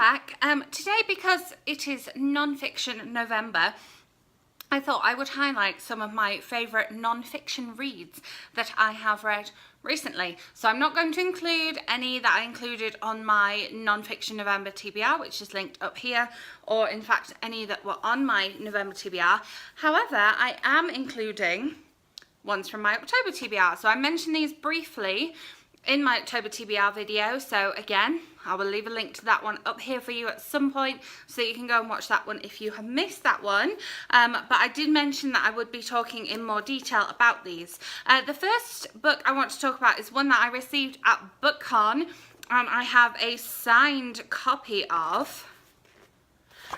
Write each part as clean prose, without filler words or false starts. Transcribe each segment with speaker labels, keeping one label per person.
Speaker 1: Paperback. Today, because it is non-fiction November, I thought I would highlight some of my favourite non-fiction reads that I have read recently. So I'm not going to include any that I included on my non-fiction November TBR, which is linked up here, or in fact any that were on my November TBR. However, I am including ones from my October TBR. So I mentioned these briefly in my October TBR video, so again I will leave a link to that one up here for you at some point so that you can go and watch that one if you have missed that one. But I did mention that I would be talking in more detail about these. The first book I want to talk about is one that I received at BookCon, I have a signed copy of,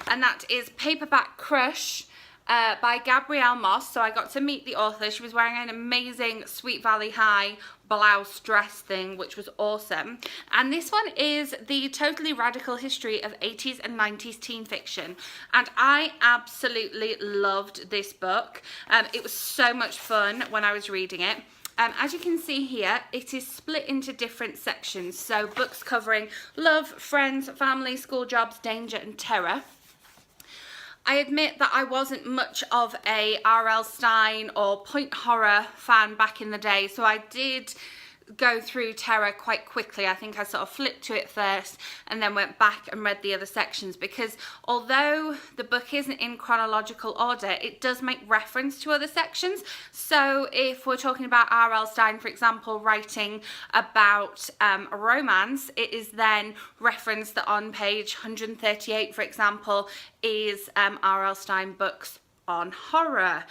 Speaker 1: and that is Paperback Crush by Gabrielle Moss. So I got to meet the author. She was wearing an amazing Sweet Valley High blouse dress thing, which was awesome. And this one is the totally radical history of 80s and 90s teen fiction. And I absolutely loved this book. It was so much fun when I was reading it. As you can see here, it is split into different sections. So books covering love, friends, family, school jobs, danger and terror. I admit that I wasn't much of a R.L. Stine or point horror fan back in the day, so I did go through terror quite quickly. I think I sort of flipped to it first and then went back and read the other sections, because although the book isn't in chronological order, it does make reference to other sections. So if we're talking about R.L. Stine, for example, writing about a romance, it is then referenced that on page 138, for example, is R.L. Stine books on horror.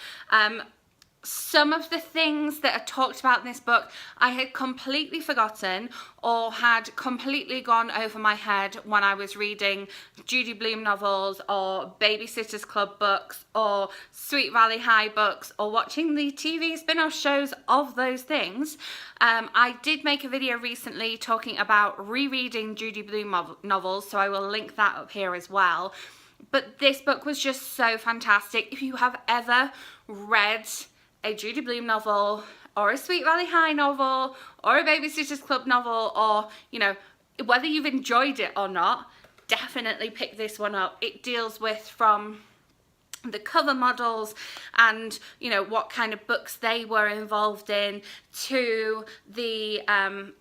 Speaker 1: Some of the things that are talked about in this book I had completely forgotten or had completely gone over my head when I was reading Judy Blume novels or Babysitter's Club books or Sweet Valley High books or watching the TV spin-off shows of those things. I did make a video recently talking about rereading Judy Blume novels, so I will link that up here as well. But this book was just so fantastic. If you have ever read a Judy Blume novel or a Sweet Valley High novel or a Babysitter's Club novel, or, you know, whether you've enjoyed it or not, definitely pick this one up. It deals with from the cover models and, you know, what kind of books they were involved in, to the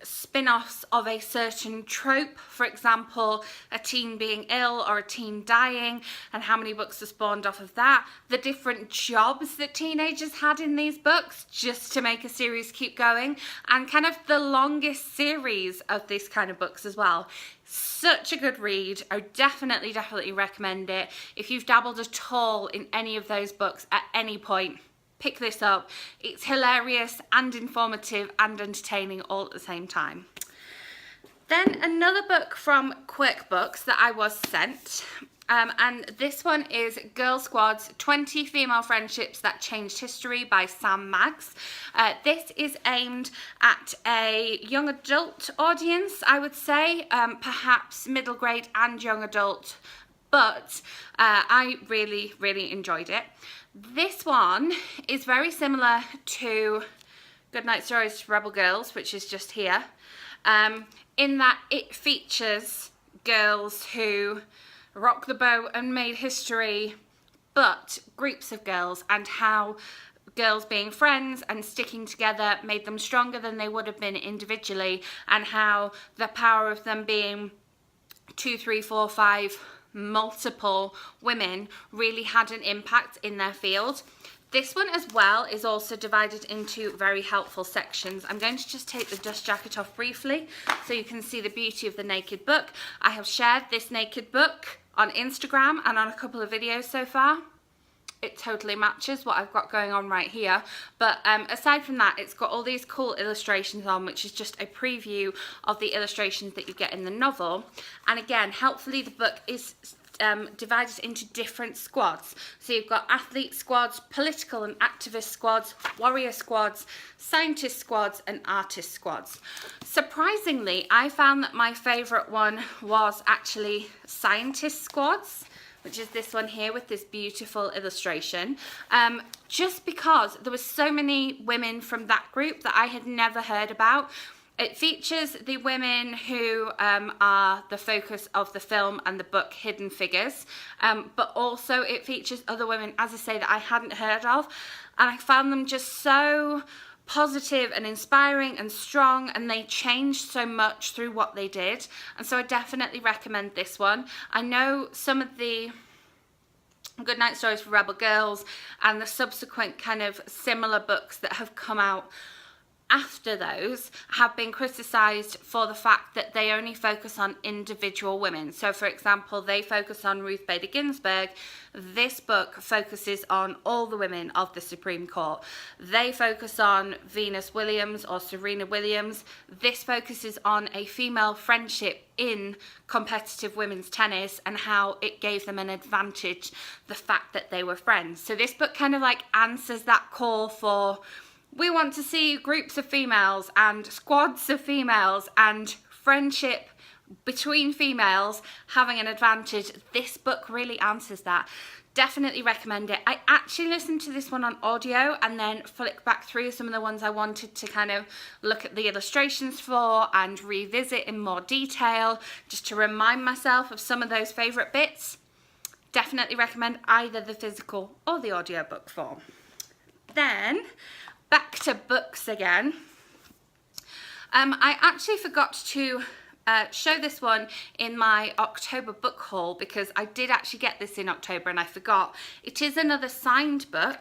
Speaker 1: spin-offs of a certain trope, for example a teen being ill or a teen dying, and how many books are spawned off of that, the different jobs that teenagers had in these books just to make a series keep going, and kind of the longest series of this kind of books as well. Such a good read. I definitely recommend it. If you've dabbled at all in any of those books at any point, pick this up. It's hilarious and informative and entertaining all at the same time. Then another book from Quirk Books that I was sent, and this one is Girl Squad's 20 Female Friendships That Changed History by Sam Maggs. This is aimed at a young adult audience, I would say, perhaps middle grade and young adult, but I really enjoyed it. This one is very similar to Goodnight Stories to Rebel Girls, which is just here, in that it features girls who rocked the boat and made history, but groups of girls, and how girls being friends and sticking together made them stronger than they would have been individually, and how the power of them being 2, 3, 4, 5 multiple women really had an impact in their field. This one as well is also divided into very helpful sections. I'm going to just take the dust jacket off briefly so you can see the beauty of the naked book. I have shared this naked book on Instagram and on a couple of videos so far. It totally matches what I've got going on right here, but aside from that, it's got all these cool illustrations on, which is just a preview of the illustrations that you get in the novel. And again, helpfully, the book is divided into different squads. So you've got athlete squads, political and activist squads, warrior squads, scientist squads and artist squads. Surprisingly, I found that my favourite one was actually scientist squads, which is this one here with this beautiful illustration, just because there were so many women from that group that I had never heard about. It features the women who are the focus of the film and the book Hidden Figures, but also it features other women, as I say, that I hadn't heard of, and I found them just so positive and inspiring and strong, and they changed so much through what they did, and so I definitely recommend this one. I know some of the Goodnight Stories for Rebel Girls and the subsequent kind of similar books that have come out after those have been criticised for the fact that they only focus on individual women. So for example, they focus on Ruth Bader Ginsburg. This book focuses on all the women of the Supreme Court. They focus on Venus Williams or Serena Williams. This focuses on a female friendship in competitive women's tennis and how it gave them an advantage, the fact that they were friends. So this book kind of like answers that call for, we want to see groups of females and squads of females and friendship between females having an advantage. This book really answers that. Definitely recommend it. I actually listened to this one on audio and then flicked back through some of the ones I wanted to kind of look at the illustrations for and revisit in more detail, just to remind myself of some of those favourite bits. Definitely recommend either the physical or the audiobook form. Then back to books again. I actually forgot to show this one in my October book haul because I did actually get this in October and I forgot. It is another signed book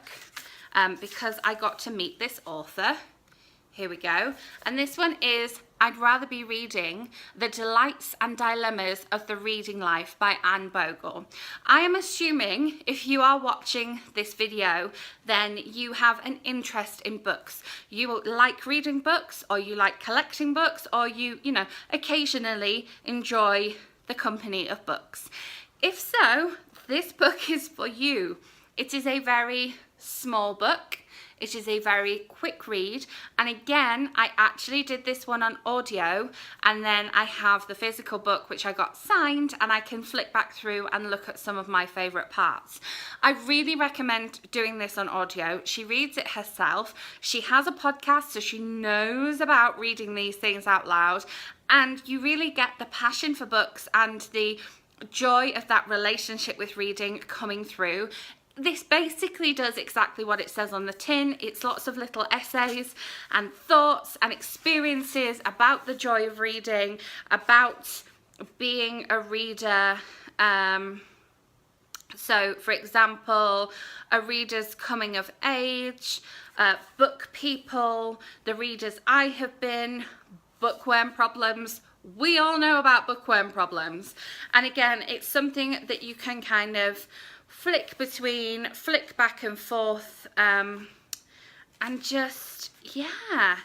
Speaker 1: because I got to meet this author. Here we go. And this one is I'd Rather Be Reading: The Delights and Dilemmas of the Reading Life by Anne Bogel. I am assuming if you are watching this video, then you have an interest in books. You like reading books, or you like collecting books, or you know, occasionally enjoy the company of books. If so, this book is for you. It is a very small book. It is a very quick read, and again, I actually did this one on audio, and then I have the physical book which I got signed, and I can flick back through and look at some of my favourite parts. I really recommend doing this on audio. She reads it herself. She has a podcast, so she knows about reading these things out loud, and you really get the passion for books and the joy of that relationship with reading coming through. This basically does exactly what it says on the tin. It's lots of little essays and thoughts and experiences about the joy of reading, about being a reader. So, for example, a reader's coming of age, book people, the readers I have been, bookworm problems. We all know about bookworm problems. And again, it's something that you can kind of flick between, flick back and forth, and just, yeah,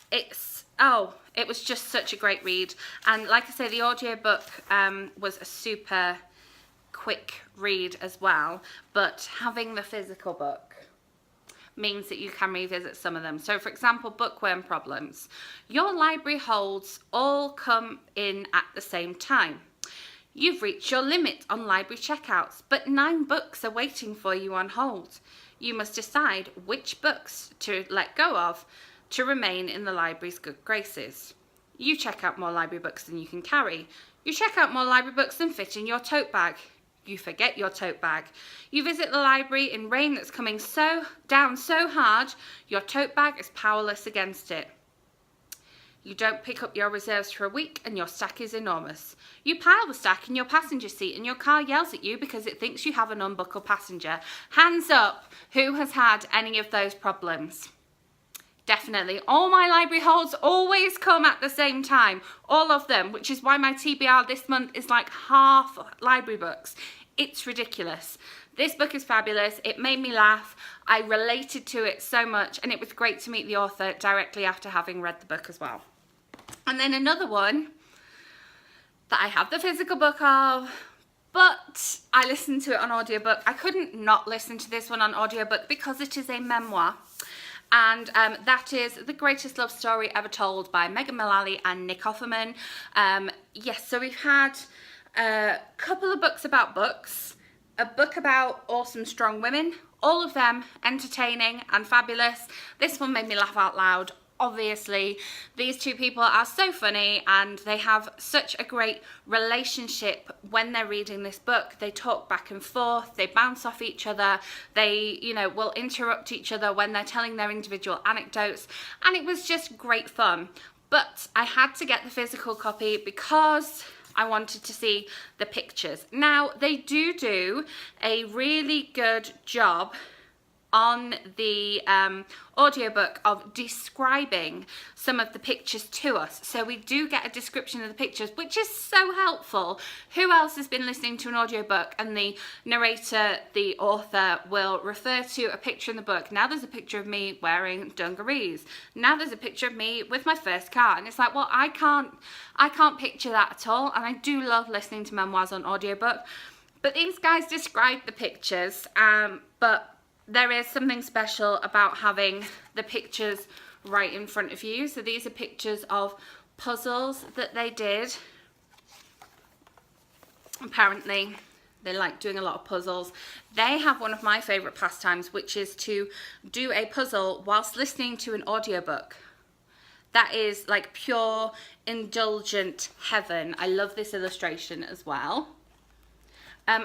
Speaker 1: it was just such a great read. And like I say, the audiobook was a super quick read as well, but having the physical book means that you can revisit some of them. So for example, bookworm problems. Your library holds all come in at the same time. You've reached your limit on library checkouts, but 9 books are waiting for you on hold. You must decide which books to let go of to remain in the library's good graces. You check out more library books than you can carry. You check out more library books than fit in your tote bag. You forget your tote bag. You visit the library in rain that's coming down so hard, your tote bag is powerless against it. You don't pick up your reserves for a week and your stack is enormous. You pile the stack in your passenger seat and your car yells at you because it thinks you have an unbuckled passenger. Hands up, who has had any of those problems? Definitely. All my library holds always come at the same time. All of them, which is why my TBR this month is like half library books. It's ridiculous. This book is fabulous. It made me laugh. I related to it so much, and it was great to meet the author directly after having read the book as well. And then another one that I have the physical book of, but I listened to it on audiobook. I couldn't not listen to this one on audiobook because it is a memoir. And that is The Greatest Love Story Ever Told by Megan Mullally and Nick Offerman. Yes, so we've had a couple of books about books, a book about awesome, strong women, all of them entertaining and fabulous. This one made me laugh out loud obviously these two people are so funny and they have such a great relationship when they're reading this book. They talk back and forth, they bounce off each other, they, you know, will interrupt each other when they're telling their individual anecdotes, and it was just great fun. But I had to get the physical copy because I wanted to see the pictures. Now, they do a really good job on the audiobook of describing some of the pictures to us. So we do get a description of the pictures, which is so helpful. Who else has been listening to an audiobook and the narrator, the author, will refer to a picture in the book? Now there's a picture of me wearing dungarees. Now there's a picture of me with my first car. And it's like, well, I can't picture that at all. And I do love listening to memoirs on audiobook. But these guys describe the pictures, but there is something special about having the pictures right in front of you. So these are pictures of puzzles that they did. Apparently, they like doing a lot of puzzles. They have one of my favourite pastimes, which is to do a puzzle whilst listening to an audiobook. That is like pure indulgent heaven. I love this illustration as well.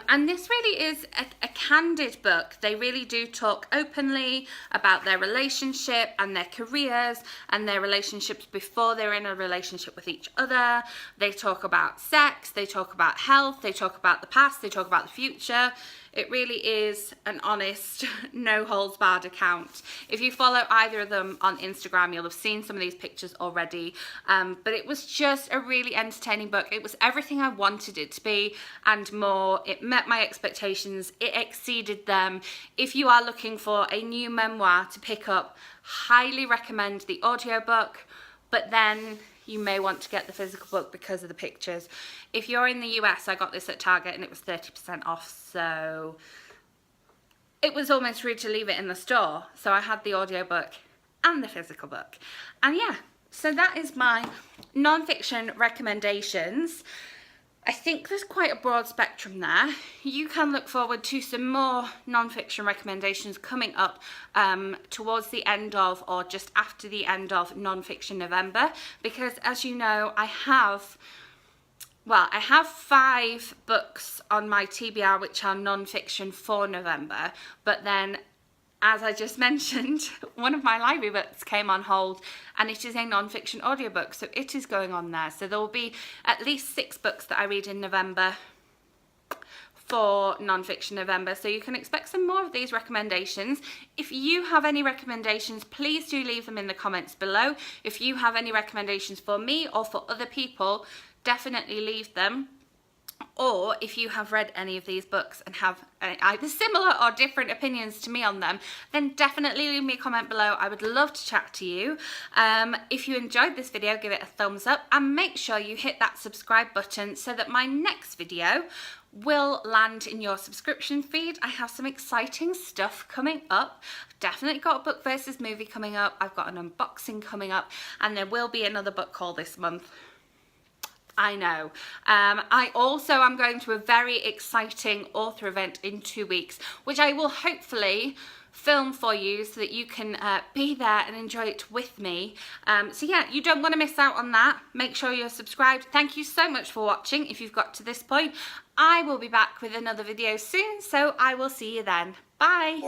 Speaker 1: And this really is a candid book. They really do talk openly about their relationship and their careers and their relationships before they're in a relationship with each other. They talk about sex, they talk about health, they talk about the past, they talk about the future. It really is an honest, no holds barred account. If you follow either of them on Instagram, you'll have seen some of these pictures already. But it was just a really entertaining book. It was everything I wanted it to be and more. It met my expectations. It exceeded them. If you are looking for a new memoir to pick up, highly recommend the audiobook. But then you may want to get the physical book because of the pictures. If you're in the US, I got this at Target and it was 30% off, so it was almost rude to leave it in the store. So I had the audiobook and the physical book. And yeah, so that is my non-fiction recommendations. I think there's quite a broad spectrum there. You can look forward to some more non-fiction recommendations coming up towards the end of or just after the end of Non-Fiction November, because as you know, I have 5 books on my TBR which are non-fiction for November, but then as I just mentioned, one of my library books came on hold and it is a non-fiction audiobook, so it is going on there. So there will be at least 6 books that I read in November for non-fiction November, so you can expect some more of these recommendations. If you have any recommendations, please do leave them in the comments below. If you have any recommendations for me or for other people, definitely leave them. Or if you have read any of these books and have either similar or different opinions to me on them, then definitely leave me a comment below. I would love to chat to you. If you enjoyed this video, give it a thumbs up and make sure you hit that subscribe button so that my next video will land in your subscription feed. I have some exciting stuff coming up. I've definitely got a book versus movie coming up. I've got an unboxing coming up, and there will be another book haul this month. I know. I also am going to a very exciting author event in 2 weeks, which I will hopefully film for you so that you can be there and enjoy it with me. So yeah, you don't want to miss out on that. Make sure you're subscribed. Thank you so much for watching if you've got to this point. I will be back with another video soon, so I will see you then. Bye.